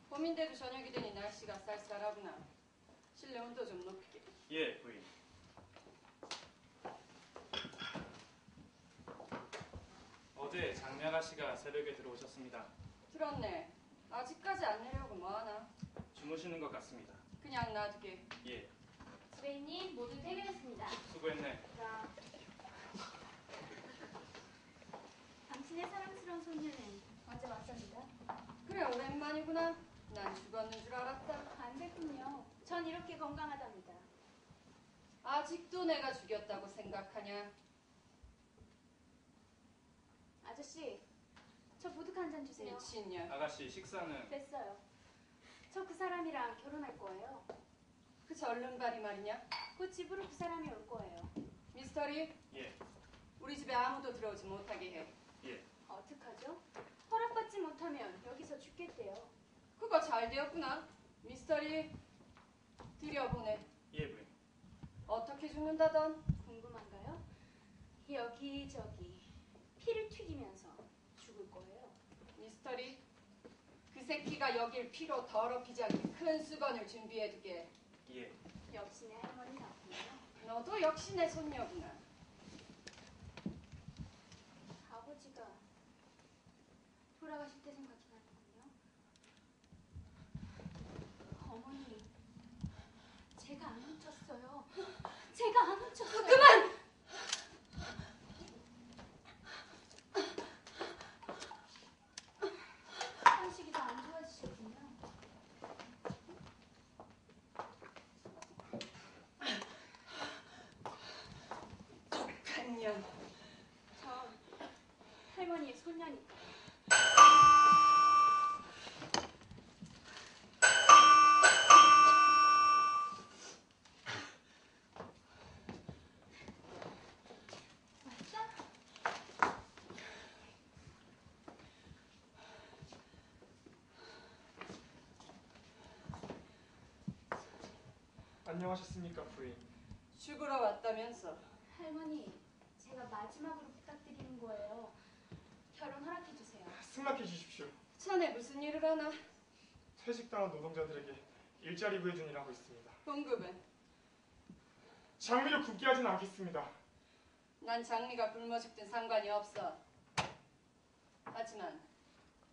봄인데도 저녁이 되니 날씨가 쌀쌀하구나. 실내 온도 좀 높이게. 예, 부인. 어제 장미 아가씨가 새벽에 들어오셨습니다. 들었네. 아직까지 안 내려오고 뭐하나? 주무시는 것 같습니다. 그냥 놔두게. 예, 주배님 모두 퇴근했습니다. 수고했네. 자, 당신의 사랑스러운 소녀는 언제 왔습니다. 그래, 오랜만이구나. 난 죽었는 줄 알았다. 안 됐군요. 전 이렇게 건강하답니다. 아직도 내가 죽였다고 생각하냐? 아저씨, 저 보드카 한 잔 주세요. 미친년. 아가씨 식사는? 됐어요. 저 그 사람이랑 결혼할 거예요. 그 절름발이 말이냐? 곧 집으로 그 사람이 올 거예요. 미스터리, 예, 우리 집에 아무도 들어오지 못하게 해. 예. 어떡하죠? 허락받지 못하면 여기서 죽겠대요. 그거 잘 되었구나. 미스터리, 들여보내. 예, 부인. 어떻게 죽는다던? 궁금한가요? 여기저기 피를 튀기면서 죽을 거예요. 미스터리, 그 새끼가 여길 피로 더럽히지 않게 큰 수건을 준비해두게. 예. 역시 내 할머니 같군요. 너도 역시 내 손녀구나. 아버지가 돌아가실 때 생각이 나는군요. 어머니, 제가 안 훔쳤어요. 제가 안 훔쳤어요. 그만! 한식이 더 안 좋아지셨군요. 독한 년. 전 할머니의 손녀니까. 왔어? 안녕하셨습니까, 부인? 죽으러 왔다면서. 할머니, 제가 마지막으로 부탁드리는 거예요. 결혼 허락해 주세요. 승낙해 주십시오. 자네 무슨 일을 하나? 퇴직당한 노동자들에게 일자리 구해준 일을 하고 있습니다. 봉급은? 장미를 굽게 하진 않겠습니다. 난 장미가 굶어 죽든 상관이 없어. 하지만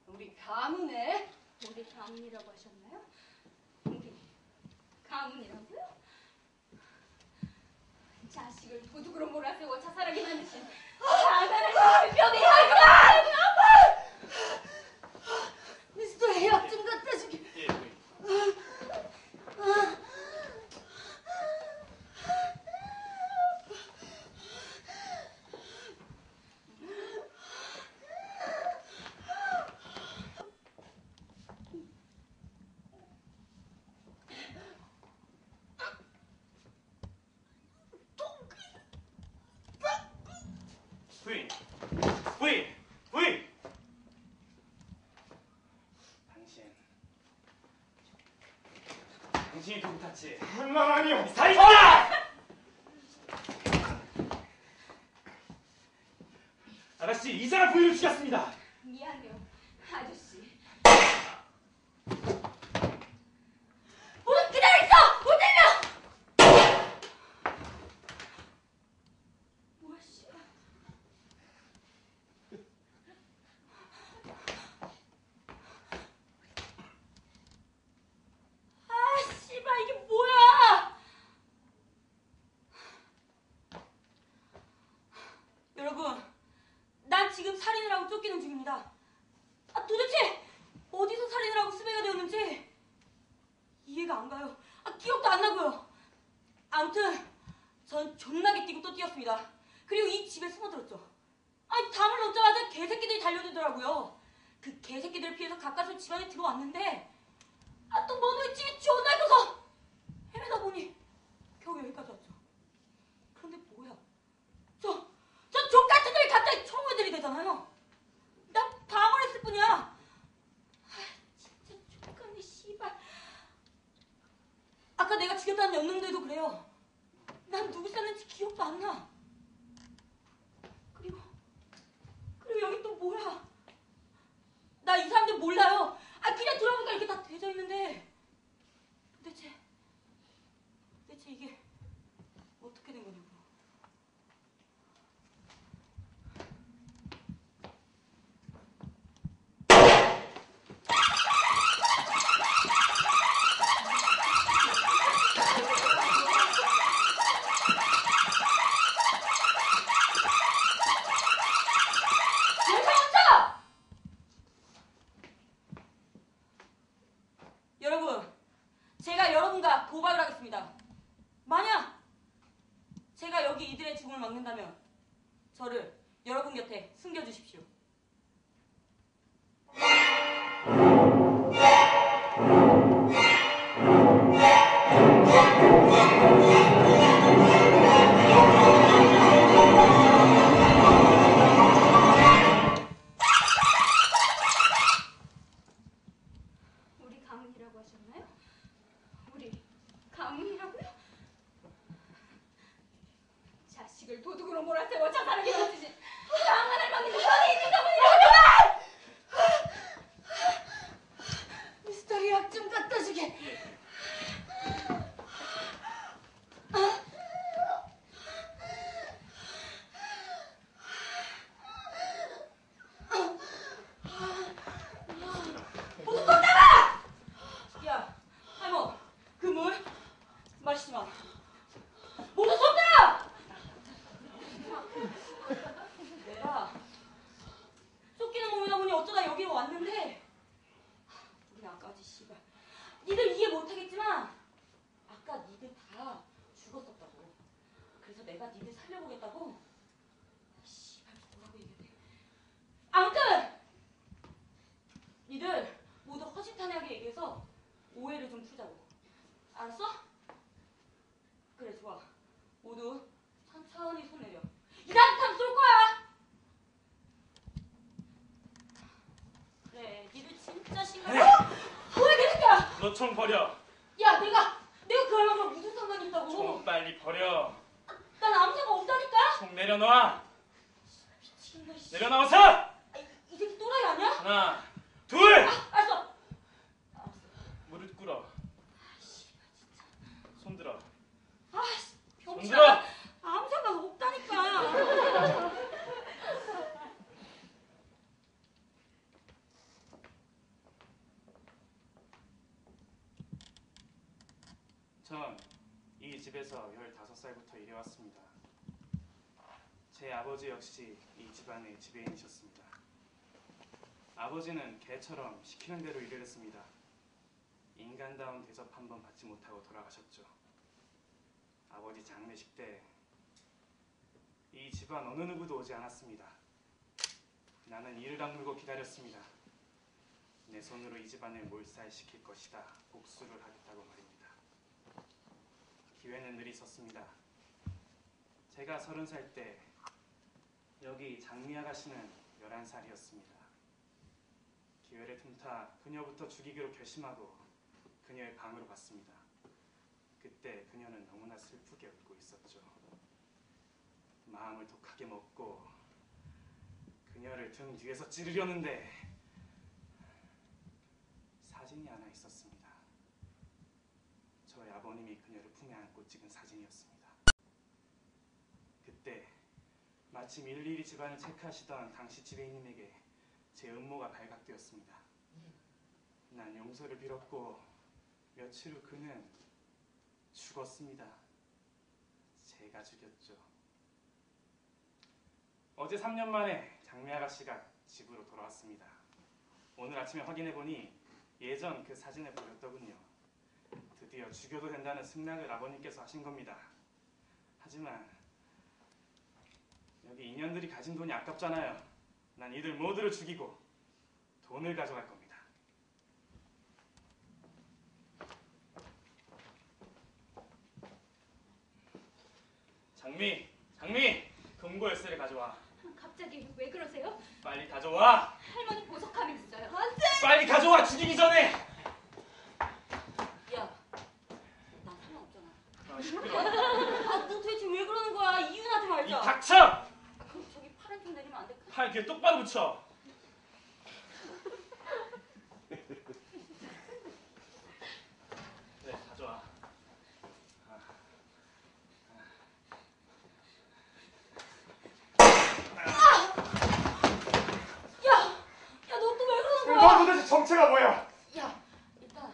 우리 가문에 우리 가문이라고 하셨나요? 우리 가문이라고요? 자식을 도둑으로 몰아세워 자살하게 만드신 장난을 뼈대 혈관! 미스터 약 좀 갖다 주게. 예, 부인. 부인! 부인! 부인! 당신이 누구 탓지? 난 아니요. 살인자! 아가씨, 이상한 부인을 죽였습니다. 미안해요, 아저씨. 못 기다렸어! 못 들려! 뭐야, 씨발. 아, 씨발, 이게 뭐야! 여러분, 난 지금 살인을 하고 쫓기는 중입니다. 아, 도대체 어디서 살인을 하고 수배가 되었는지 이해가 안 가요. 아, 기억도 안 나고요. 아무튼 전 존나게 뛰고 또 뛰었습니다. 그리고 이 집에 숨어들었죠. 아니, 담을 놓자마자 개새끼들이 달려들더라고요. 그 개새끼들을 피해서 가까스로 집 안에 들어왔는데 아, 또 뭔 집이 존나 커서 헤매다 보니 겨우 여기까지 왔죠. 그런데 뭐야, 저 족같은 놈이 갑자기 총을 들이대잖아요. 나 방어했을 뿐이야. 아, 진짜 족같네, 씨발. 아까 내가 죽였다는 연능들도 그래요. 난 누구 쐈는지 기억도 안 나. 그리고 여기 또 뭐야? 나 이 사람들 몰라요. 아, 그냥 들어보니까 이렇게 다 되져 막는다면 저를 여러분 곁에 숨겨주십시오. 우리 가문이라고 하셨나요? 우리 가문이라고요? 자식을 도둑으로 몰아세워 자살하게 만드신 강한 할머니는 선이 있는 가문이라고요! 미스터리 약 좀 갖다 주게. 야, 할머, 그 물 마시지 마. 모두 손 들어! 내가 쫓기는 몸이다 보니 어쩌다 여기로 왔는데 우리 아까지 씨발 니들 이해 못하겠지만 아까 니들 다 죽었었다고. 그래서 내가 니들 살려보겠다고. 씨발 뭐라고 얘기해. 아무튼 니들 모두 허심탄회하게 얘기해서 오해를 좀 풀자고. 알았어? 그래 좋아. 모두 천천히 손 내려. 이단탕 쏠 거야. 그래 니들 진짜 심각해. 뭐야 개새끼야. 너 총 버려. 야 내가 그 얼마랑 무슨 상관이 있다고. 총 빨리 버려. 난 아무 생각 없다니까. 총 내려놔. 미친놈 씨. 내려놔서. 이 새끼 또라이 아니야? 하나, 둘. 알았어. 무릎 꿇어. 손 들어. 아씨 손 병신아. 들어. 아무 생각 없다니까. 전 이 집에서 15살부터 일해왔습니다. 제 아버지 역시 이 집안의 지배인이셨습니다. 아버지는 개처럼 시키는 대로 일을 했습니다. 인간다운 대접 한 번 받지 못하고 돌아가셨죠. 아버지 장례식 때 이 집안 어느 누구도 오지 않았습니다. 나는 이를 악물고 기다렸습니다. 내 손으로 이 집안을 몰살시킬 것이다. 복수를 하겠다고 말입니다. 기회는 늘 있었습니다. 제가 30살 때 여기 장미 아가씨는 11살이었습니다. 기회를 틈타 그녀부터 죽이기로 결심하고 그녀의 방으로 갔습니다. 그때 그녀는 너무나 슬프게 웃고 있었죠. 마음을 독하게 먹고 그녀를 등 뒤에서 찌르려는데 사진이 하나 있었습니다. 저희 아버님이 그녀를 품에 안고 찍은 사진이었습니다. 그때 마침 일일이 집안을 체크하시던 당시 지배인님에게 제 음모가 발각되었습니다. 난 용서를 빌었고 며칠 후 그는 죽었습니다. 제가 죽였죠. 어제 3년 만에 장미 아가씨가 집으로 돌아왔습니다. 오늘 아침에 확인해보니 예전 그 사진을 보였더군요. 드디어 죽여도 된다는 승낙을 아버님께서 하신 겁니다. 하지만 여기 인연들이 가진 돈이 아깝잖아요. 난 이들 모두를 죽이고 돈을 가져갈 겁니다. 장미! 금고 열쇠를 가져와. 갑자기 왜 그러세요? 빨리 가져와! 할머니 보석함이 있어요. 빨리 가져와! 죽이기 전에! 야, 난 상관없잖아. 아, 시끄러워. 너 도대체 왜 그러는 거야? 이유나 좀 이 알자. 닥쳐! 그럼 저기 팔은 좀 내리면 안 될까? 팔 귀에 똑바로 붙여. 그래, 가져와. 야, 너 또 왜 그러는 너 거야? 도대체 정체가 뭐야? 야, 일단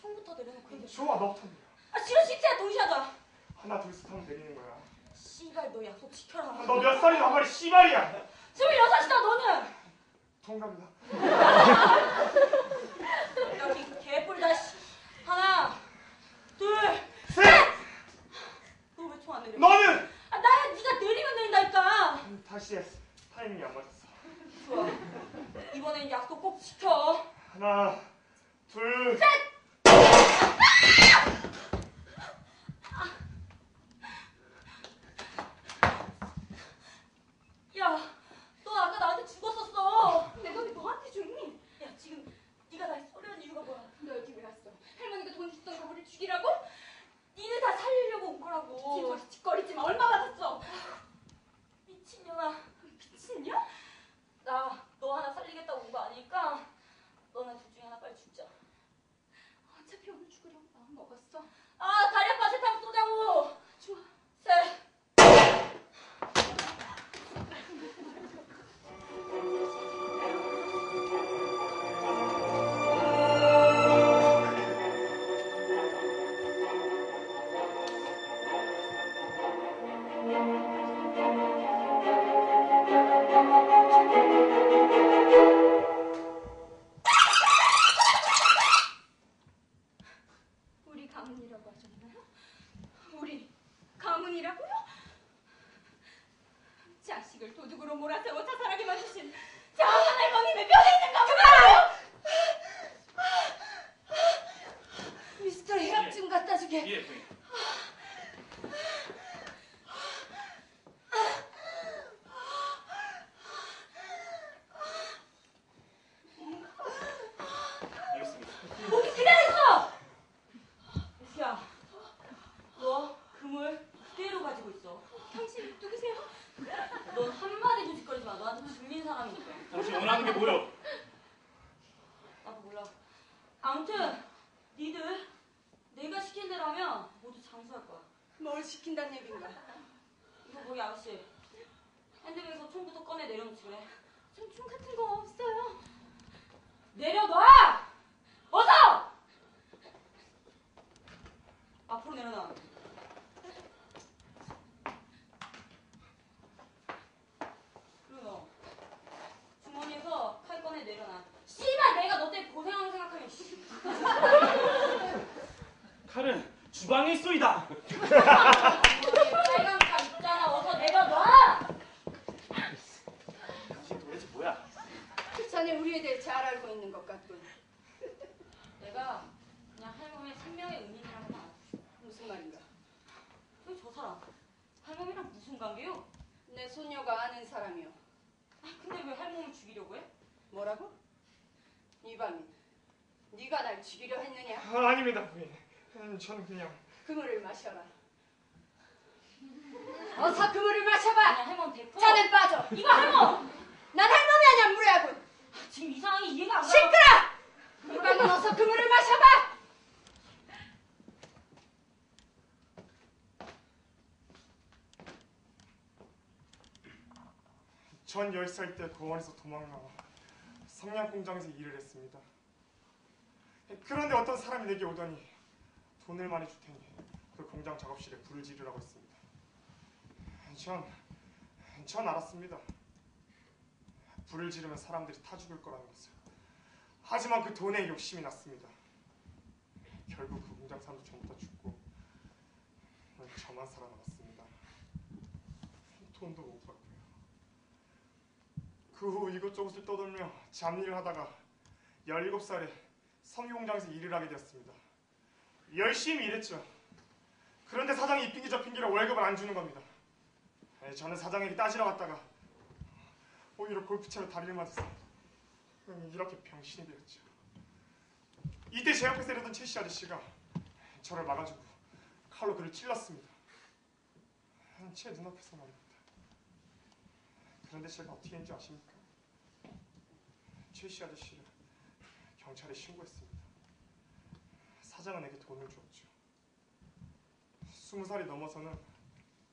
총부터 내려놓고 얘기해. 좋아, 너부터 내려. 싫어, 시체야 동시하자. 하나 둘셋 하면 내리는 거야. 씨발, 너 약속 지켜라. 너 몇 살이나 한 말이 씨발이야. 26이다, 너는. 동갑이다. 여기 개뿔다. 씨. 하나, 둘, 셋! 너 왜 총 안 내려? 너는 나야 네가 내리면 다시 타이밍이 안 맞았어. 좋아. 이번엔 약속 꼭 지켜. 하나, 둘, 셋! 야, 너 아까 나한테 죽었었어. 내가 왜 너한테 죽니? 야, 지금 네가 날 쏘려는 이유가 뭐야? 너 여기 왜 왔어? 할머니가 돈 주던 거 우리 죽이라고? 니네 다 살리려고 온 거라고. 징거리 짓거리지 마. 얼마 받았어? 미친년아. 미친년? 나 너 하나 살리겠다고 온 거 아니니까 너네 둘 중에 하나 빨리 죽자. 어차피 오늘 죽으려고 마음 먹었어. 아, 다리 아파 세탕 쏘자고. 좋아. 셋. 우리 가문이라고 하셨나요? 우리 가문이라고요? 자식을 도둑으로 몰아세워 자살하게 만드신 저 할머님의 뼈에 있는 가문이에요! 미스터 해약 좀 갖다 주게. 예, 부인. 알겠습니다. 거기 그냥 있어! 야, 너 그물 그대로 가지고 있어. 당신 누구세요? 넌 한마디도 짓거리지 마. 너한테 질린 사람이니까. 당신 원하는 게 뭐요? 나도 몰라. 아무튼 니들 내가 시킨 대로 하면 모두 장수할 거야. 뭘 시킨다는 얘긴가? 이거 거기 아가씨. 핸드백에서 총부터 꺼내 내려놓지 그래. 전 총 같은 거 없어요. 내려놔! 어서! 앞으로 내려놔. 그리고 너 주머니에서 칼 꺼내 내려놔. 씨발 내가 너 때문에 고생하는 생각하면 씨. 칼은 주방에 있소이다. 주머니에 빨간 칼 있잖아. 어서 내려놔! 당신 도대체 뭐야? 그 자네 우리에 대해 잘 알고 있는 것 같군. 내가 그냥 할머니의 생명의 은인이라고만 알아. 무슨 말인가? 왜 저 사람? 할머니랑 무슨 관계요? 내 소녀가 아는 사람이요. 아, 근데 왜 할머니 죽이려고 해? 뭐라고? 이방인, 네가 날 죽이려 했느냐? 아, 아닙니다, 부인. 저는 그냥 그물을 마셔라. 어서 그물을 마셔봐. 그냥 할머니 데리고. 자넨 빠져. 이거 할머니! 난 할머니 아니야 무례하군. 지금 이 상황이 이해가 안 가. 시끄러! 이방인 어서 그물을 마셔봐. 전 10살 때 고원에서 도망나와 성냥 공장에서 일을 했습니다. 그런데 어떤 사람이 내게 오더니 돈을 많이 줄 테니 그 공장 작업실에 불을 지르라고 했습니다. 전 알았습니다. 불을 지르면 사람들이 타 죽을 거라는 것을. 하지만 그 돈에 욕심이 났습니다. 결국 그 공장 사람도 전부 다 죽고 저만 살아남았습니다. 돈도 못 받고요. 그 후 이곳저곳을 떠돌며 잡일을 하다가 17살에 섬유공장에서 일을 하게 되었습니다. 열심히 일했죠. 그런데 사장이 이 핑계 저 핑계로 월급을 안 주는 겁니다. 저는 사장에게 따지러 갔다가 오히려 골프채로 다리를 맞아서 이렇게 병신이 되었죠. 이때 제 옆에서 일하던 최씨 아저씨가 저를 막아주고 칼로 그를 찔렀습니다. 제 눈앞에서 말입니다. 그런데 제가 어떻게 했는지 아십니까? 최씨 아저씨를 경찰에 신고했습니다. 사장은 내게 돈을 주었죠. 20살이 넘어서는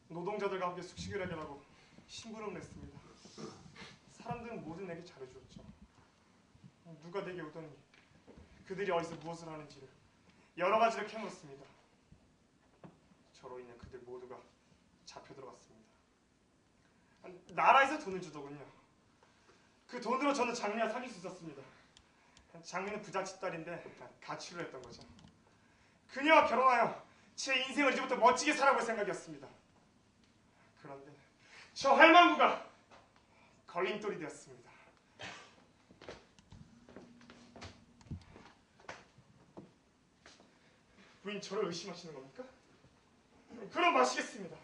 노동자들과 함께 숙식을 해결하고 심부름을 했습니다. 사람들은 모두 내게 잘해주었죠. 누가 내게 오더니 그들이 어디서 무엇을 하는지를 여러 가지를 캐물었습니다. 저로 인해 그들 모두가 잡혀 들어갔습니다. 나라에서 돈을 주더군요. 그 돈으로 저는 장미와 사귈 수 있었습니다. 장미는 부잣집 딸인데 가출을 했던 거죠. 그녀와 결혼하여 제 인생을 이제부터 멋지게 살아볼 생각이었습니다. 그런데 저 할망구가 걸림돌이 되었습니다. 부인 저를 의심하시는 겁니까? 그럼 마시겠습니다.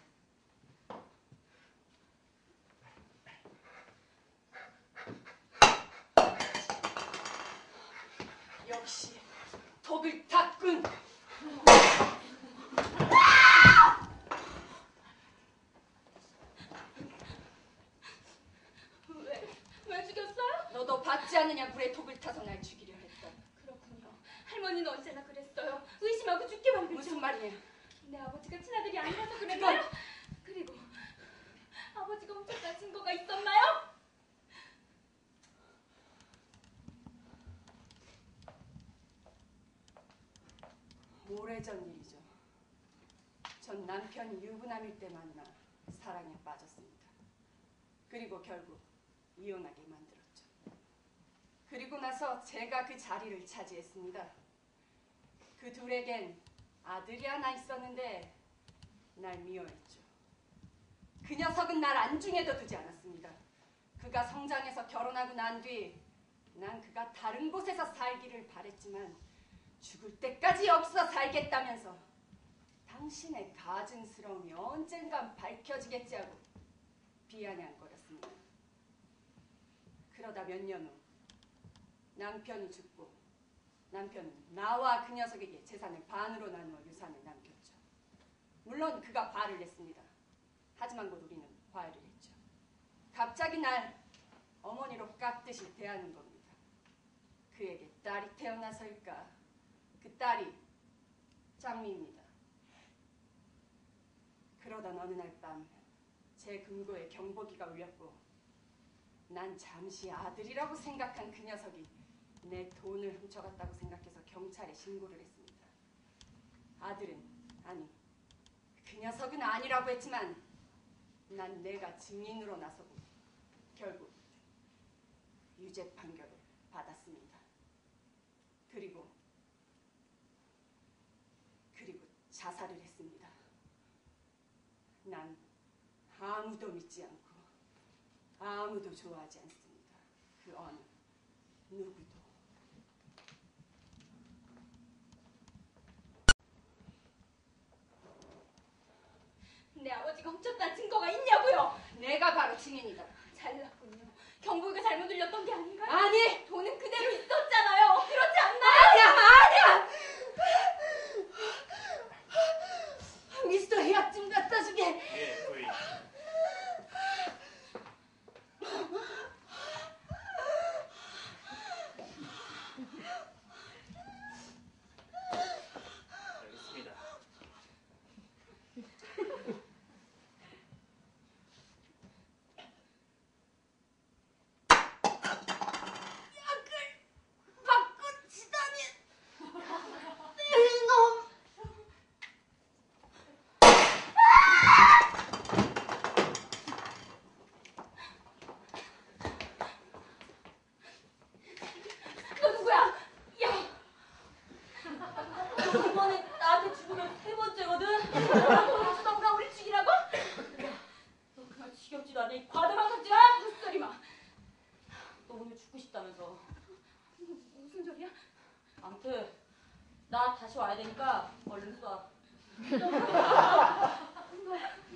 역시 독을 탔군. 왜 죽였어요? 너도 받지 않느냐 불에 독을 타서 날 죽이려 했다. 그렇군요. 할머니는 언제나 그랬어요. 의심하고 죽게 만들죠. 무슨 말이냐? 내 아버지가 친아들이 아니라서 그랬나요? 그리고 아버지가 훔쳤다는 증거가 있었나요? 오래전 일이죠. 전 남편이 유부남일 때 만나 사랑에 빠졌습니다. 그리고 결국 이혼하게 만들었죠. 그리고 나서 제가 그 자리를 차지했습니다. 그 둘에겐 아들이 하나 있었는데 날 미워했죠. 그 녀석은 날 안중에도 두지 않았습니다. 그가 성장해서 결혼하고 난 뒤 난 그가 다른 곳에서 살기를 바랬지만 죽을 때까지 여기서 살겠다면서 당신의 가증스러움이 언젠간 밝혀지겠지 하고 비아냥거렸습니다. 그러다 몇 년 후 남편이 죽고 남편은 나와 그 녀석에게 재산을 반으로 나누어 유산을 남겼죠. 물론 그가 화를 냈습니다. 하지만 곧 우리는 화해를 했죠. 갑자기 날 어머니로 깍듯이 대하는 겁니다. 그에게 딸이 태어나서일까? 그 딸이 장미입니다. 그러던 어느 날 밤 제 금고에 경보기가 울렸고 난 잠시 아들이라고 생각한 그 녀석이 내 돈을 훔쳐갔다고 생각해서 경찰에 신고를 했습니다. 아들은 아니 그 녀석은 아니라고 했지만 난 내가 증인으로 나서고 결국 유죄 판결을 받았습니다. 그리고 자살을 했습니다. 난 아무도 믿지 않고 아무도 좋아하지 않습니다. 그 어느 누구도. 내 아버지가 훔쳤다는 증거가 있냐고요? 내가 바로 증인이다. 잘났군요. 경보가 잘못 들렸던 게 아닌가요? 아니! 돈은 그대로 있었잖아요. 그렇지 않나요? 아니야! 미스터 약 좀 갖다 주게. 예, 부인. 여기 있습니다. 바꾸치다니 이놈. 너 누구야? 야! 너 이번에 나한테 죽으면 세 번째거든? 돈 주던가 우리 죽이라고? 야, 너 그만 지겹지도 않아. 이 과대망 삭지마! 무슨 소리 마. 너 오늘 죽고 싶다면서. 무슨 소리야? 아무튼 나 다시 와야 되니까 얼른 쏴. 너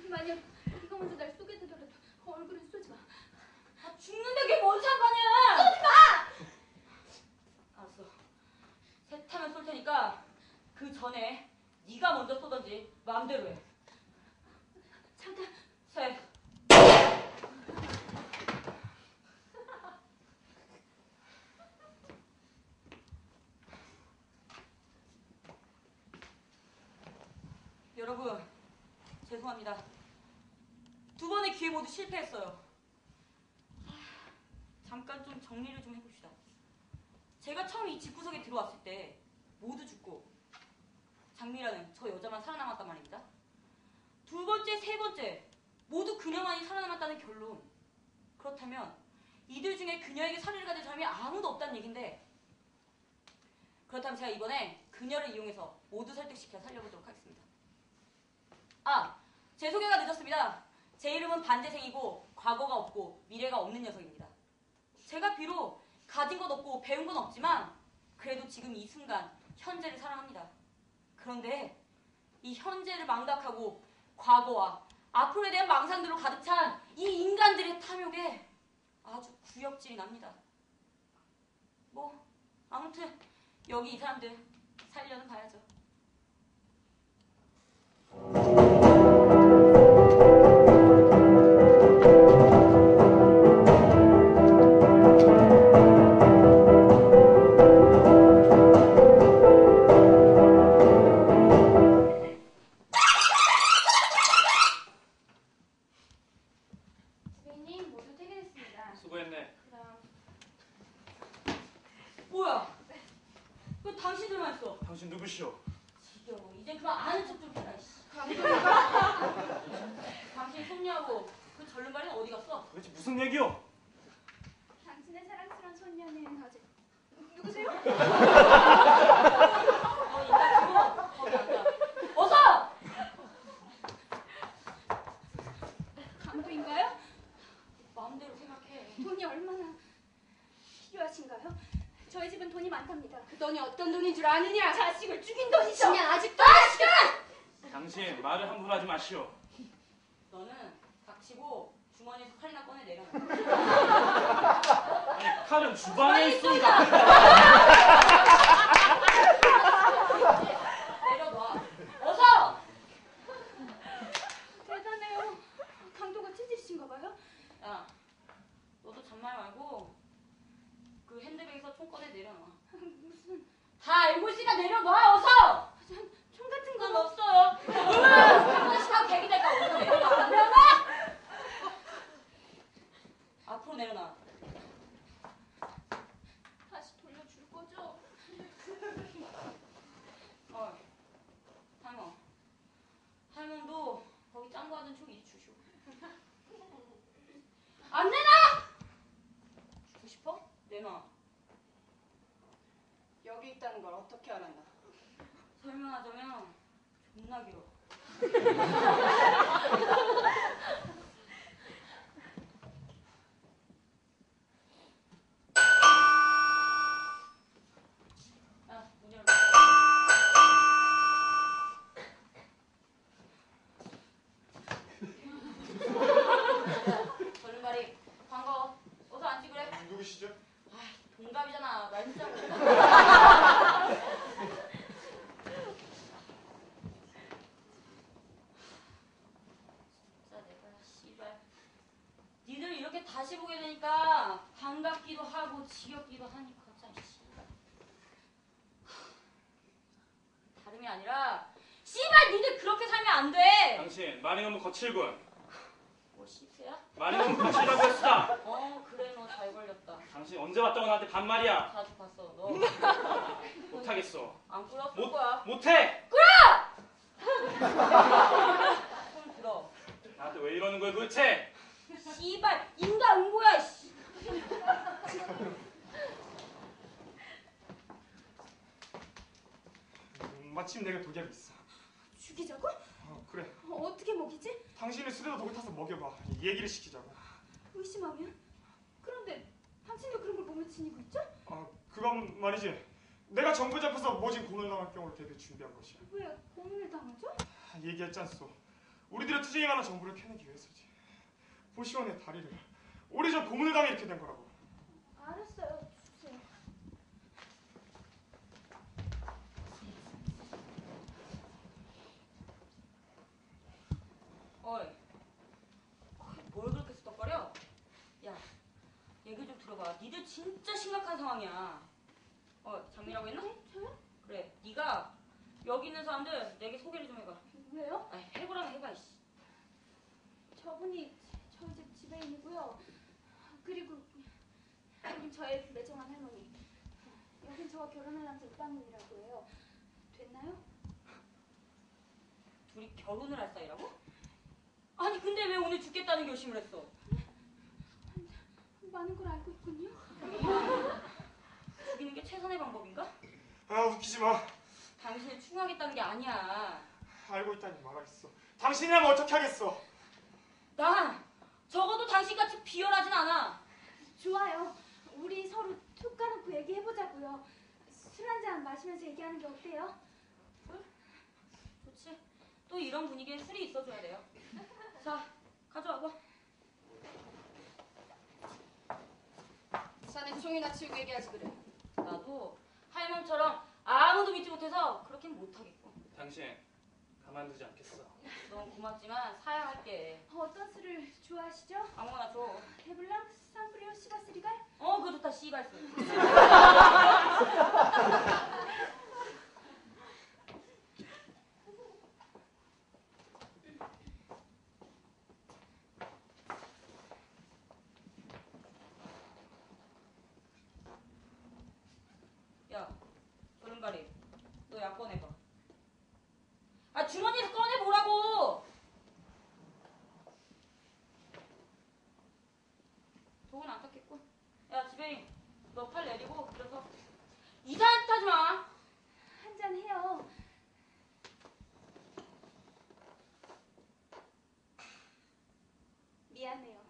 만약 네가 먼저 날 쏘게 되더라도 얼굴은 쏘지 마. 아, 죽는데 그게 뭔 상관이야? 쏘지 마! 알았어. 셋 하면 쏠 테니까 그 전에 네가 먼저 쏘던지 마음대로 해. 잠깐. 셋. 여러분, 죄송합니다. 두 번의 기회 모두 실패했어요. 잠깐 좀 정리를 좀 해봅시다. 제가 처음 이 집구석에 들어왔을 때 모두 죽고 장미라는 저 여자만 살아남았단 말입니다. 두 번째, 세 번째 모두 그녀만이 살아남았다는 결론. 그렇다면 이들 중에 그녀에게 살인을 가진 사람이 아무도 없다는 얘긴데, 그렇다면 제가 이번에 그녀를 이용해서 모두 설득시켜 살려보도록 하겠습니다. 아, 제 소개가 늦었습니다. 제 이름은 반재생이고 과거가 없고 미래가 없는 녀석입니다. 제가 비록 가진 건 없고 배운 건 없지만 그래도 지금 이 순간 현재를 사랑합니다. 그런데 이 현재를 망각하고 과거와 앞으로에 대한 망상들로 가득 찬 이 인간들의 탐욕에 아주 구역질이 납니다. 뭐 아무튼 여기 이 사람들 살려는 봐야죠. 지배님 모두 퇴근했습니다. 수고했네. 그럼 뭐야? 왜 당신들만 있어? 당신 누구시오? 지겨워. 이제 그만 아는 척 좀 해라. 이씨. 당신 손녀하고 그 절름발이는 어디 갔어? 도대체 무슨 얘기요? 당신의 사랑스러운 손녀는 어제 누구세요? 이따 지고 거기 앉아. 어서! 강도인가요? 마음대로 생각해. 돈이 얼마나 필요하신가요? 저희 집은 돈이 많답니다. 그 돈이 어떤 돈인 줄 아느냐? 자식을 죽인 돈이죠. 그냥 아직도 당신 말을 함부로 하지 마시오. 너는 닥치고 주머니에서 칼이나 꺼내 내려놔. 아니, 칼은 주방에 있습니다. 내려놔. 어서! 대단해요. 강도가 찢으신가 봐요. 야, 너도 잔말 말고 그 핸드백에서 총 꺼내 내려놔. 무슨 다 알고 있으니까 내려놔. 어서! 총 같은 건 거 없어요. 하나씩 다 백이 될까? 어서 내려놔. 내려놔! 앞으로 내려놔. 다시 돌려줄 거죠? 할머. 할머니도 거기 짱구 하던 총 이리 주시오. 안 내놔! 주고 싶어? 내놔. 여기 있다는 걸 어떻게 알았나? 설명하자면 존나 길어. 야, 문 열어. 절름발이 반가워. 어서 앉지 그래. 누구시죠? 동갑이잖아. 말 진짜 못해. 진짜 내가 씨발. 니들 이렇게 다시 보게 되니까 반갑기도 하고 지겹기도 하니까 참 씨발. 다름이 아니라 씨발 니들 그렇게 살면 안 돼. 당신 말이 너무 거칠군. 뭐 씹새야? 말이 너무 거칠다고 했다. 그래 너 잘 걸렸다. 당신 언제 왔다고 나한테 반말이야. 자주 봤어. 너 못하겠어. 안 꿀었을 거야. 못해. 손 들어. 나한테 왜 이러는 거야 도대체? 씨발 인간 응고야 씨. 마침 내가 독약이 있어. 죽이자고? 그래. 어떻게 먹이지? 당신이 수레도 독을 타서 먹여봐. 얘기를 시키자고. 의심하면? 그런데 당신도 그런 걸 몸에 지니고 있죠? 그건 말이지. 내가 정부 잡혀서 모진 고문을 당할 경우를 대비해 준비한 것이야. 왜 고문을 당하죠? 얘기했잖소. 우리들의 투쟁하는 정부를 캐내기 위해서지. 보시오 내 다리를. 오래전 고문을 당해 이렇게 된 거라고. 알았어요. 주세요. 어이, 뭘 그렇게 수덕거려? 야, 얘기 좀 들어봐. 니들 진짜 심각한 상황이야. 장미라고 했나? 저요? 그래, 네가 여기 있는 사람들 내게 소개를 좀 해봐. 왜요? 해보라면 해봐, 이씨. 저분이 저희 집 지배인이고요. 그리고 여긴 저의 매정한 할머니. 여긴 저와 결혼할 남자 이방인이라고 해요. 됐나요? 둘이 결혼을 할 사이라고? 아니, 근데 왜 오늘 죽겠다는 결심을 했어? 많은 걸 알고 있군요. 죽이는 게 최선의 방법인가? 웃기지 마. 당신을 충하겠다는 게 아니야. 알고 있다니 말하겠어. 당신이라면 어떻게 하겠어? 난 적어도 당신같이 비열하진 않아. 좋아요. 우리 서로 툭 까놓고 얘기해보자고요. 술 한잔 마시면서 얘기하는 게 어때요? 좋지. 또 이런 분위기에 술이 있어줘야 돼요. 자, 가져와봐. 자네 총이나 치우고 얘기하지 그래. 나도 할멈처럼 아무도 믿지 못해서 그렇게는 못하겠고. 당신 가만두지 않겠어. 너무 고맙지만 사야 할게. 어떤 술을 좋아하시죠? 아무거나 줘. 데블랑, 산브리오, 시바스리갈? 그거 좋다. 씨발스. 야, 조른가리, 너 약 꺼내봐. 아, 주머니에서 꺼내보라고! 속은 안 닦겠고. 야, 지배인, 너 팔 내리고, 그래서 이상한 짓 하지 마! 한잔 해요. 미안해요.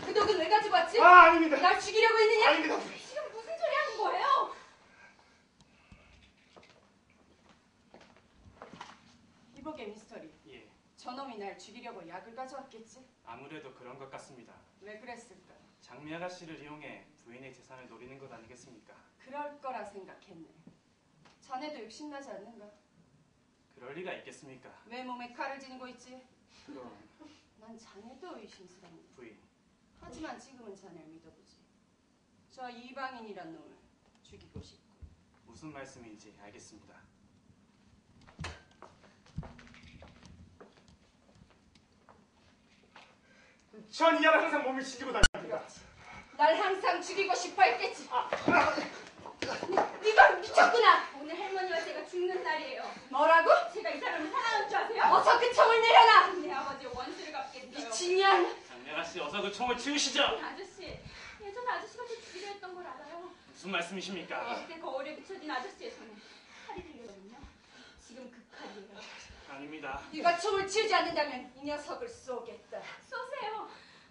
그 독은 왜 가지고 왔지? 아닙니다. 날 죽이려고 했느냐? 아닙니다. 지금 무슨 소리 하는 거예요? 이보게 미스터리. 예, 저놈이 날 죽이려고 약을 가져왔겠지? 아무래도 그런 것 같습니다. 왜 그랬을까? 장미 아가씨를 이용해 부인의 재산을 노리는 것 아니겠습니까? 그럴 거라 생각했네. 자네도 욕심나지 않는가? 그럴 리가 있겠습니까? 왜 몸에 칼을 지니고 있지? 그럼 난 자네도 의심스럽네. 부인, 하지만 지금은 자네를 믿어보지. 저 이방인이란 놈을 죽이고 싶고. 무슨 말씀인지 알겠습니다. 전 이하를 항상 몸을 지지고 다닙니다. 날 항상 죽이고 싶어 했겠지. 네가 미쳤구나. 오늘 할머니와 제가 죽는 날이에요. 뭐라고? 제가 이 사람을 사랑하는 줄 아세요? 어서 그 총을 내려놔. 내 아버지의 원수를 갚겠어요. 미친년. 장미 아가씨, 어서 그 총을 치우시죠. 아저씨, 예전에 아저씨가 저 죽이려 했던 걸 알아요. 무슨 말씀이십니까? 그때 거울에 비춰진 아저씨의 손에 칼이 들려거든요. 지금 그 칼이에요. 아닙니다. 네가 총을 치우지 않는다면 이 녀석을 쏘겠다. 쏘세요.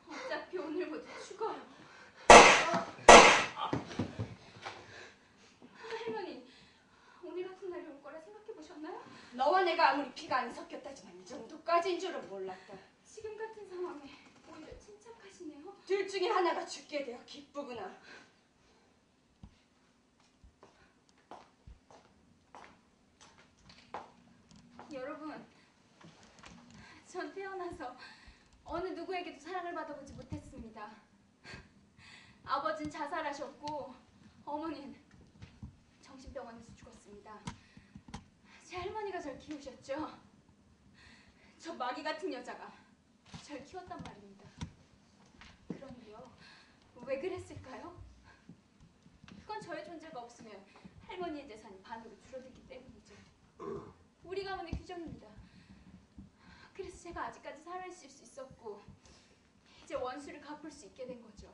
어차피 오늘 모두 죽어요. 할머니, 오늘 같은 날이 올 거라 생각해 보셨나요? 너와 내가 아무리 피가 안 섞였다지만 이 정도까지인 줄은 몰랐다. 지금 같은 상황에 오히려 침착하시네요. 둘 중에 하나가 죽게 되어 기쁘구나. 여러분, 전 태어나서 어느 누구에게도 사랑을 받아보지 못했습니다. 아버지는 자살하셨고 어머니는 정신병원에서 죽었습니다. 제 할머니가 절 키우셨죠. 저 마귀 같은 여자가 절 키웠단 말입니다. 그런데요, 왜 그랬을까요? 그건 저의 존재가 없으면 할머니의 재산이 반으로 줄어들기 때문이죠. 우리 가문의 규정입니다. 그래서 제가 아직까지 살아있을 수 있었고 이제 원수를 갚을 수 있게 된 거죠.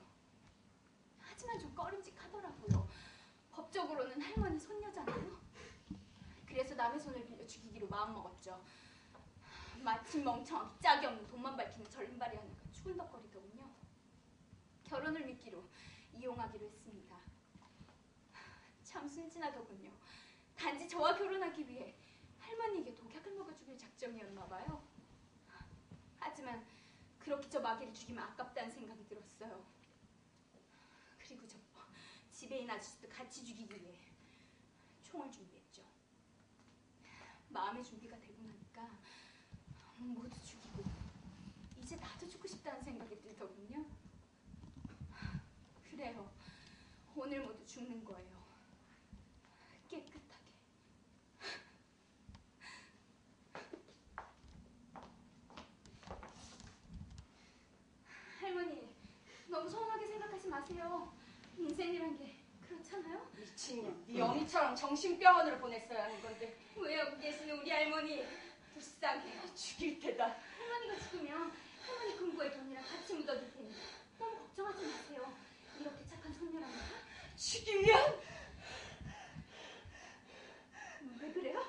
하지만 좀 꺼림직하더라고요. 법적으로는 할머니 손녀잖아요. 그래서 남의 손을 빌려 죽이기로 마음먹었죠. 마침 멍청하게 짝이 없는 돈만 밝히는 절름발이 하나가 추근덕거리더군요. 결혼을 미끼로 이용하기로 했습니다. 참 순진하더군요. 단지 저와 결혼하기 위해 할머니에게 독약을 먹여 죽일 작정이었나 봐요. 하지만 그렇게 저 마귀를 죽이면 아깝다는 생각이 들었어요. 그리고 저 지배인 아저씨도 같이 죽이기 위해 총을 준비했죠. 마음의 준비가 되고 나니까 모두 죽이고 이제 나도 죽고 싶다는 생각이 들더군요. 그래요. 오늘 모두 죽는 거예요. 깨끗하게. 할머니, 너무 서운하게 생각하지 마세요. 인생이란 게 그렇잖아요? 미친년. 네 어미처럼 정신병원으로 보냈어야 하는 건데 왜 여기 계시는 우리 할머니? 불쌍해. 죽일 테다. 할머니가 죽으면 할머니 금고에 돈이랑 같이 묻어둘 테니 너무 걱정하지 마세요. 이렇게 착한 손녀랍니다. 죽이면 왜 그래요?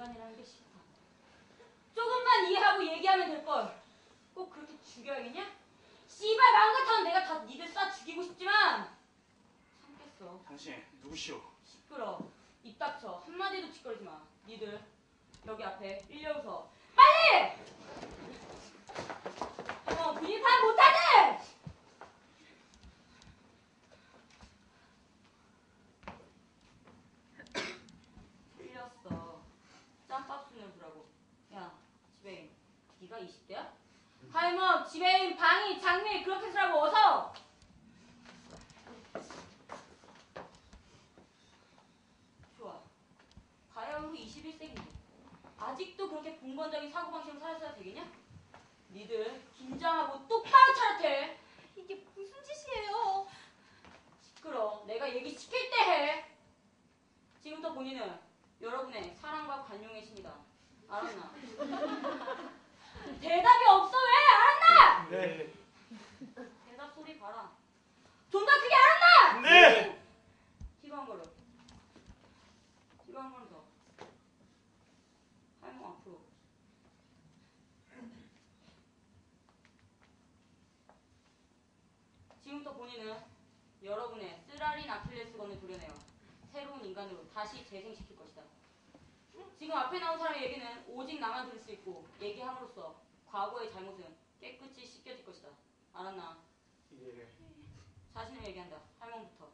인간이라는 게 싫다. 조금만 이해하고 얘기하면 될걸. 꼭 그렇게 죽여야겠냐? 씨발 마음 같아는 내가 다 니들 쏴 죽이고 싶지만 참겠어. 당신 누구시오? 시끄러. 입 닥쳐. 한마디도 짓거리지 마. 니들 여기 앞에 1려우서 빨리! 군인 파악 못하지? 틀렸어. 짬밥순을 주라고. 야, 지배인. 네가 20대야? 할멈, 지배인, 방이, 장미 그렇게 쓰라고 어서! 좋아. 바야흐로 21세기인데 아직도 그렇게 공권적인 사고방식으로 살았어야 되겠냐? 니들 긴장하고 똑바로 차렷해. 이게 무슨 짓이에요? 시끄러. 내가 얘기 시킬 때 해. 지금부터 본인은 여러분의 사랑과 관용의 신이다. 알았나? 대답이 없어 왜? 알았나? 네. 대답 소리 봐라. 좀 더 크게 알았나? 네. 뒤로 한 걸음. 뒤로 한 걸음 더. 할멈 앞으로. 지금부터 본인은 여러분의 쓰라린 아킬레스건을 도려내어 새로운 인간으로 다시 재생시킬 것이다. 지금 앞에 나온 사람의 얘기는 오직 나만 들을 수 있고 얘기함으로써 과거의 잘못은 깨끗이 씻겨질 것이다. 알았나? 예. 자신을 얘기한다. 할멈부터.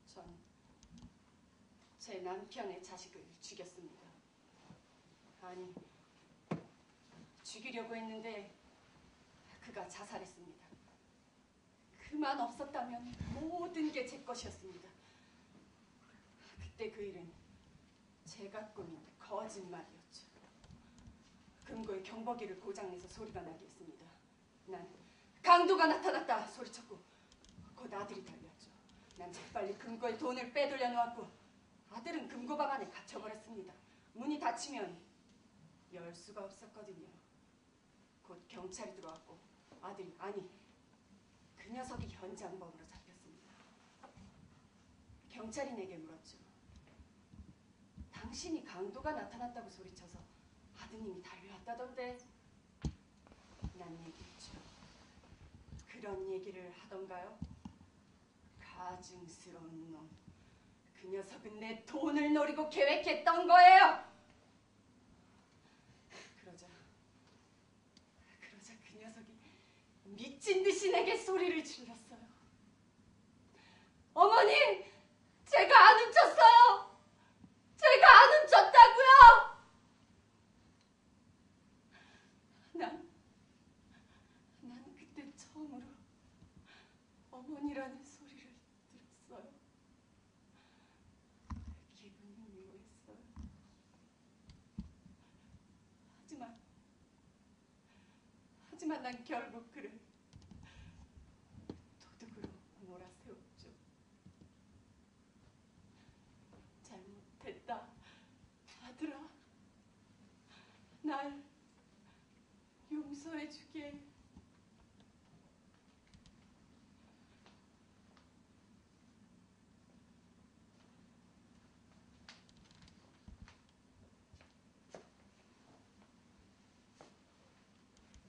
전 제 남편의 자식을 죽였습니다. 아니, 죽이려고 했는데 그가 자살했습니다. 그만 없었다면 모든 게 제 것이었습니다. 그때 그 일은 제가 꾸민 거짓말이었죠. 금고에 경보기를 고장내서 소리가 나게 했습니다. 난 강도가 나타났다 소리쳤고 곧 아들이 달렸죠. 난 재빨리 금고에 돈을 빼돌려 놓았고 아들은 금고방 안에 갇혀버렸습니다. 문이 닫히면 열 수가 없었거든요. 곧 경찰이 들어왔고 아들이, 아니 그 녀석이 현장범으로 잡혔습니다. 경찰이 내게 물었죠. 당신이 강도가 나타났다고 소리쳐서 아드님이 달려왔다던데. 난 얘기했죠. 그런 얘기를 하던가요? 가증스러운 놈. 그 녀석은 내 돈을 노리고 계획했던 거예요. 그러자 그 녀석이 미친 듯이 내게 소리를 질렀어요. 어머니, 제가 안 훔쳤어요. 제가 안 훔쳤다고요. 난 그때 처음으로 어머니라는 소리를 들었어요. 기분이 묘했어요. 하지만 난 결국 그를 도둑으로 몰아세웠죠. 잘못했다, 아들아. 날 용서해주게.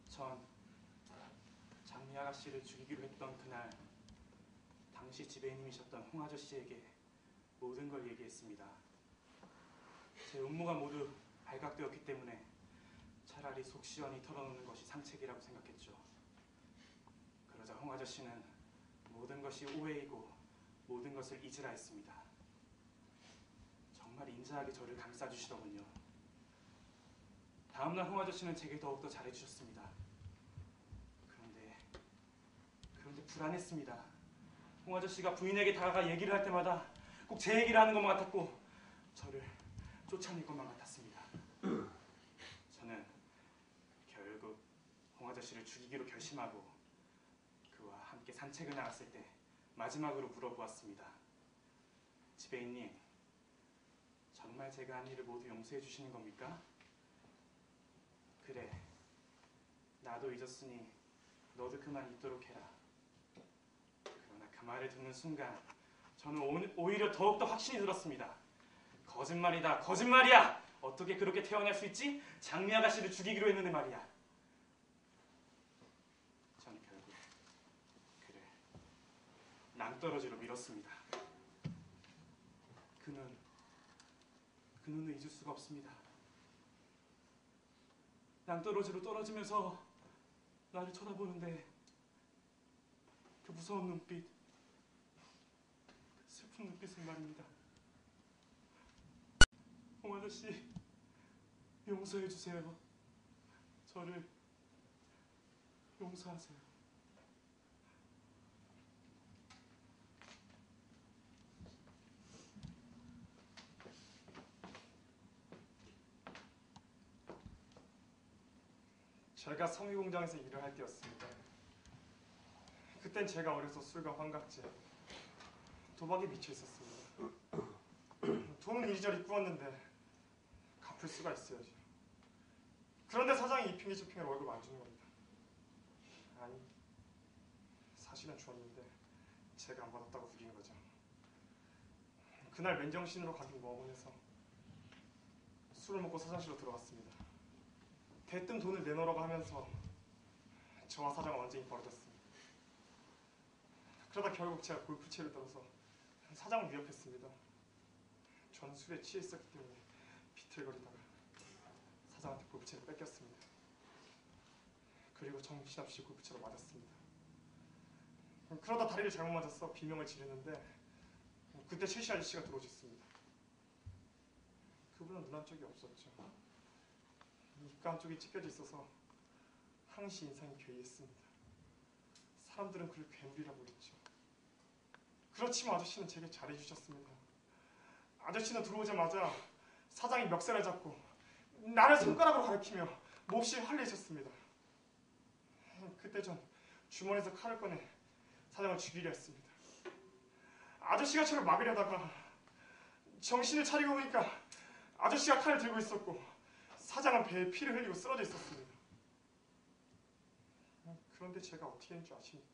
전 장미 아가씨를 죽이기로 했던 그날 당시 지배인님이셨던 홍 아저씨에게 모든 걸 얘기했습니다. 제 음모가 모두 발각되었기 때문에 차라리 속 시원히 털어놓는 것이 상책이라고 생각했죠. 그러자 홍 아저씨는 모든 것이 오해이고 모든 것을 잊으라 했습니다. 정말 인자하게 저를 감싸주시더군요. 다음날 홍 아저씨는 제게 더욱더 잘해주셨습니다. 그런데 불안했습니다. 홍 아저씨가 부인에게 다가가 얘기를 할 때마다 꼭 제 얘기를 하는 것만 같았고 저를 쫓아낼 것만 같았습니다. 저는 결국 홍 아저씨를 죽이기로 결심하고 그와 함께 산책을 나갔을 때 마지막으로 물어보았습니다. 지배인님, 정말 제가 한 일을 모두 용서해 주시는 겁니까? 그래, 나도 잊었으니 너도 그만 잊도록 해라. 그러나 그 말을 듣는 순간 저는 오히려 더욱더 확신이 들었습니다. 거짓말이다, 거짓말이야! 어떻게 그렇게 태어날 수 있지? 장미 아가씨를 죽이기로 했는데 말이야. 전 결국 그를 낭떠러지로 밀었습니다. 그 눈을 잊을 수가 없습니다. 낭떠러지로 떨어지면서 나를 쳐다보는데 그 무서운 눈빛, 그 슬픈 눈빛은 말입니다. 홍 아저씨, 용서해 주세요. 저를 용서하세요. 제가 성유공장에서 일을 할 때였습니다. 그땐 제가 어려서 술과 환각제, 도박에 미쳐 있었습니다. 돈은 이리저리 꾸었는데 갚을 수가 있어야죠. 그런데 사장이 이 핑계 저 핑계로 월급 안 주는 겁니다. 아니, 사실은 줬는데 제가 안 받았다고 우기는 거죠. 그날 맨정신으로 가긴 머문해서 술을 먹고 사장실로 들어갔습니다. 대뜸 돈을 내놓으라고 하면서 저와 사장은 언쟁이 벌어졌습니다. 그러다 결국 제가 골프채를 들어서 사장을 위협했습니다. 저는 술에 취해 있었기 때문에 비틀거리다가 사장한테 골프채를 뺏겼습니다. 그리고 정신없이 골프채로 맞았습니다. 그러다 다리를 잘못 맞아서 비명을 지르는데 그때 최씨 아저씨가 들어오셨습니다. 그분은 눈 한쪽이 없었죠. 입가 한쪽이 찢겨져 있어서 항시 인상이 괴이했습니다. 사람들은 그를 괴물이라고 했죠. 그렇지만 아저씨는 제게 잘해주셨습니다. 아저씨는 들어오자마자 사장이 멱살을 잡고 나를 손가락으로 가리키며 몹시 화내셨습니다. 그때 전 주머니에서 칼을 꺼내 사장을 죽이려 했습니다. 아저씨가 저를 막으려다가 정신을 차리고 보니까 아저씨가 칼을 들고 있었고 사장은 배에 피를 흘리고 쓰러져 있었습니다. 그런데 제가 어떻게 했는지 아십니까?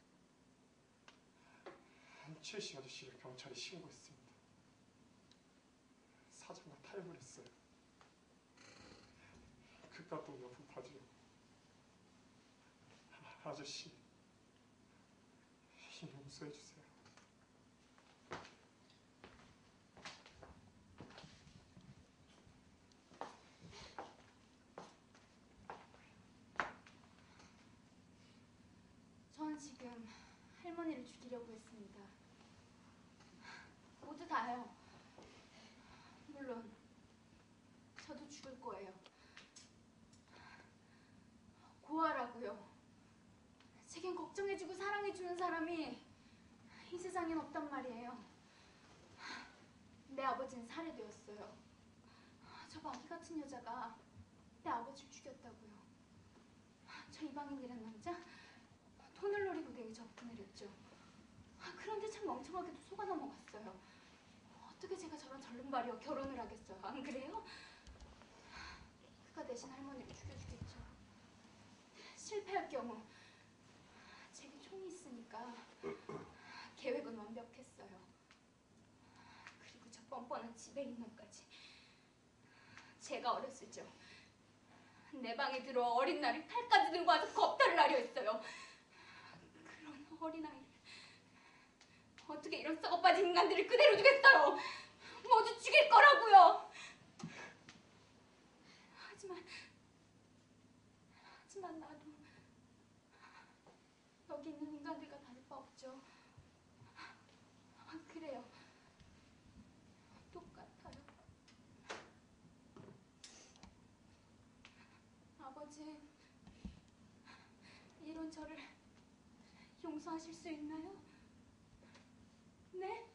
최씨 아저씨를 경찰에 신고했습니다. 사장과 타협을 했어요. 그깟 돈 몇 푼 받으려고. 아저씨, 용서해주세요. 전 지금 할머니를 죽이려고 했습니다. 모두 다요. 물론 저도 죽을 거예요. 고아라고요. 제겐 걱정해주고 사랑해주는 사람이 이 세상엔 없단 말이에요. 내 아버지는 살해되었어요. 저 마귀 같은 여자가 내 아버지를 죽였다고요. 저 이방인이란 남자 돈을 노리고 내게 접근을 했죠. 그런데 참 멍청하게도 속아 넘어갔어요. 어떻게 제가 저런 절름발이와 결혼을 하겠어요? 안 그래요? 그가 대신 할머니를 죽여주겠죠. 실패할 경우 제게 총이 있으니까 계획은 완벽했어요. 그리고 저 뻔뻔한 지배인 놈까지. 제가 어렸을 적 내 방에 들어와 어린 나를 팔까지 들고 와서 겁탈을 하려 했어요. 그런 어린아이를 어떻게 이런 썩어빠진 인간들을 그대로 두겠어요. 모두 죽일 거라고요. 하지만 나도 여기 있는 인간들과 다를 바 없죠. 그래요. 똑같아요. 아버지, 이런 저를 용서하실 수 있나요? 네?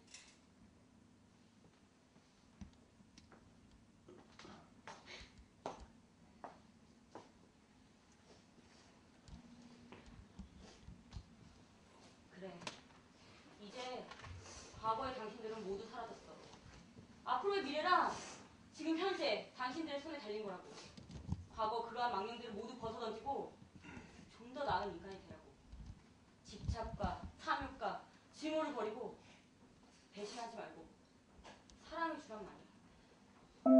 그래. 이제 과거의 당신들은 모두 사라졌어. 앞으로의 미래랑 지금 현재 당신들의 손에 달린 거라고. 과거 그러한 망령들을 모두 벗어던지고 좀 더 나은 인간이 되라고. 집착과 탐욕과 증오를 버리고 배신하지 말고 사랑을 주란 말이야.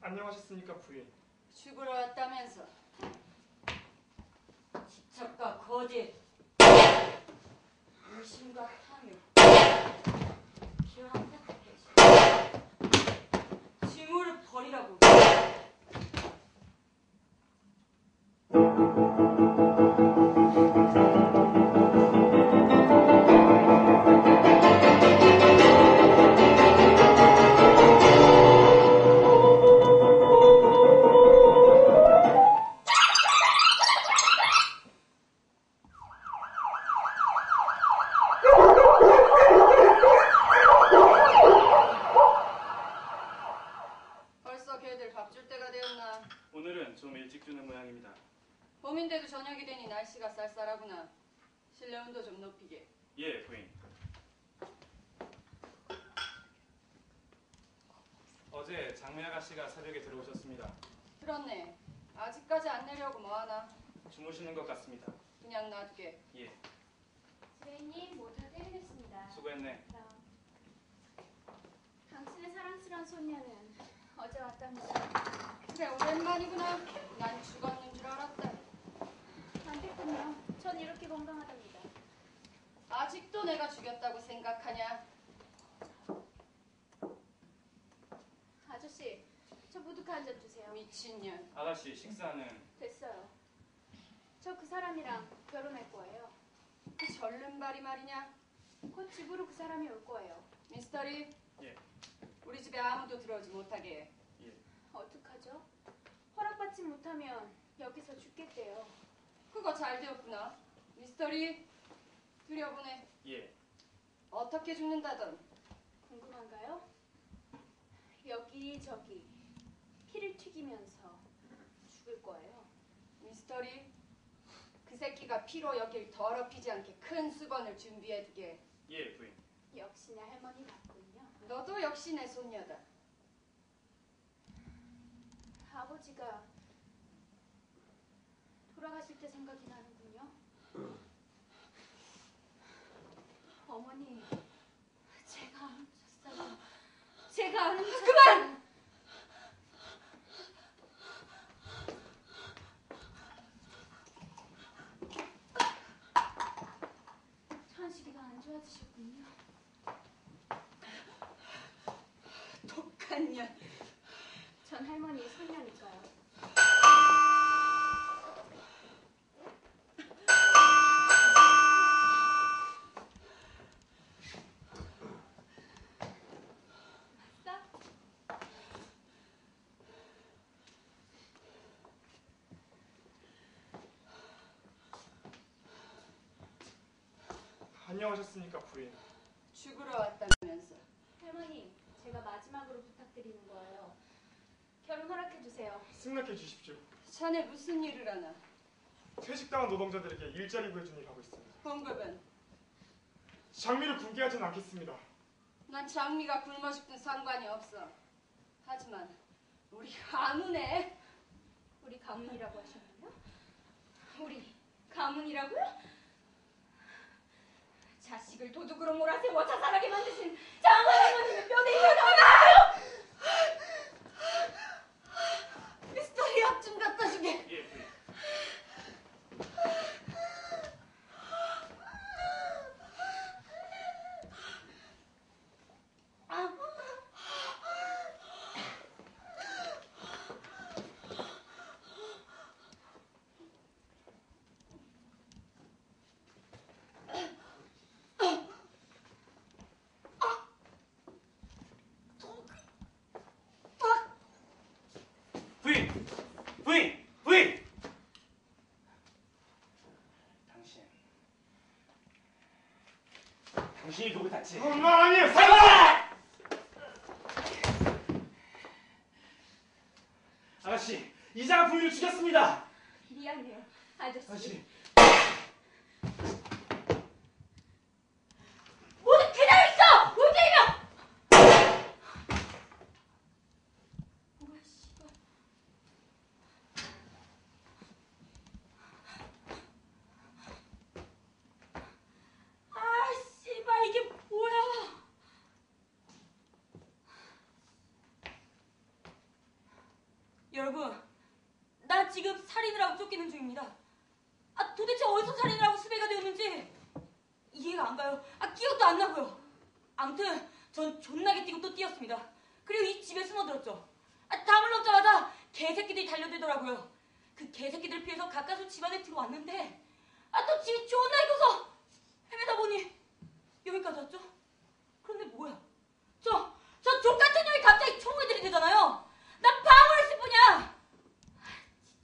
안녕하셨습니까, 부인? 죽으러 왔다면서. 집착과 거짓, 의심과 탐욕, 기왕 배신, 증오를 버리라고. 벌써 걔들 밥 줄 때가 되었나? 오늘은 좀 일찍 주는 모양입니다. 봄인데도 저녁이 되니 날씨가 쌀쌀하구나. 실내 온도 좀 높이게. 예, 부인. 어제 장미 아가씨가 새벽에 들어오셨습니다. 그렇네. 아직까지 안 내려고 뭐하나? 주무시는 것 같습니다. 그냥 놔두게. 예, 주인님 모두 때리겠습니다. 수고했네. 당신의 사랑스러운 손녀는 어제 왔답니다. 그래, 오랜만이구나. 난 죽었는 줄 알았다. 안 됐군요. 전 이렇게 건강하답니다. 아직도 내가 죽였다고 생각하냐? 아저씨, 저 보드카 한 잔 주세요. 미친년. 아가씨 식사는 됐어요. 저 그 사람이랑 결혼할 거예요. 그 절름발이 말이냐? 곧 집으로 그 사람이 올 거예요. 미스터리, 예, 우리 집에 아무도 들어오지 못하게 해. 예. 어떡하죠? 허락받지 못하면 여기서 죽겠대요. 그거 잘 되었구나. 미스터리, 들여보내. 예. 어떻게 죽는다던. 궁금한가요? 여기저기 피를 튀기면서 죽을 거예요. 미스터리, 그 새끼가 피로 여길 더럽히지 않게 큰 수건을 준비해두게. 예, 부인. 역시나 할머니 같군요. 너도 역시 내 손녀다. 아버지가 돌아가실 때 생각이 나는군요. 어머니, 제가 안 훔쳤어요. 제가 안 훔쳤어요. 그만! 천식이가 안 좋아지셨군요. 독한 년. 전 할머니 손녀니까요. 안녕하셨습니까, 부인? 죽으러 왔다면서. 부탁드리는 거예요. 결혼 허락해 주세요. 승낙해 주십시오. 자네 무슨 일을 하나? 퇴직당한 노동자들에게 일자리 구해주는 일 하고 있습니다. 봉급은? 장미를 굶게 하진 않겠습니다. 난 장미가 굶어 죽든 상관이 없어. 하지만 우리 가문에 우리 가문이라고 하셨나요? 우리 가문이라고요? 자식을 도둑으로 몰아세워 자살하게 만드신 장원 할머니의 뼈대 일어나요! 미스터리 약 좀 갖다 주게. 예, 부인. 부인! 부인! 부인! 당신이 누구 다치? 엄마 아니에요. 아가씨, 이자가 부인을 죽였습니다. 미안해요, 아저씨. 아가씨, 모두 그냥 있어! 울테이며! 뭐야, 씨발. 아, 씨발, 이게 뭐야? 여러분, 나 지금 살인을 하고 쫓기는 중입니다. 아, 도대체 어디서 살인을 하고 수배가 되었는지 이해가 안 가요. 아, 기억도 안 나고요. 아무튼 전 존나게 뛰고 또 뛰었습니다. 그리고 이 집에 숨어들었죠. 아, 담을 넘자마자 개새끼들이 달려들더라고요. 그 개새끼들 피해서 가까스로 집 안에 들어왔는데 아, 또 집이 존나 익어서 헤매다 보니 여기까지 왔죠. 그런데 뭐야? 저 족같은 놈이 갑자기 총을 들이대잖아요. 나 방어했을 뿐이야. 아,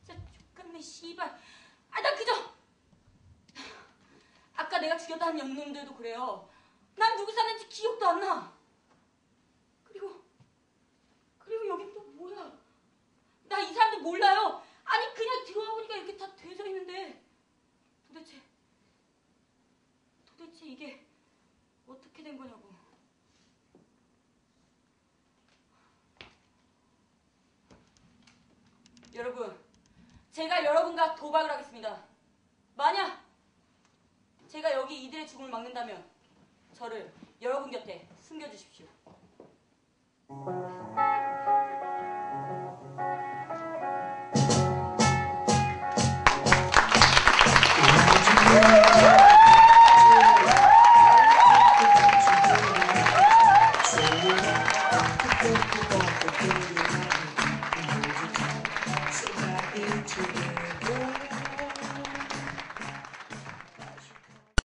진짜 족같네 씨발. 아, 나 그저 아까 내가 죽였다는 영놈들도 그래요. 난 누구 쐈는지 기억도 안 나. 그리고 여긴 또 뭐야? 나 이 사람들 몰라요. 아니 그냥 들어와 보니까 이렇게 다 되져 있는데 도대체 이게 어떻게 된 거냐고. 여러분, 제가 여러분과 도박을 하겠습니다. 만약 제가 여기 이들의 죽음을 막는다면 저를 여러분 곁에 숨겨주십시오.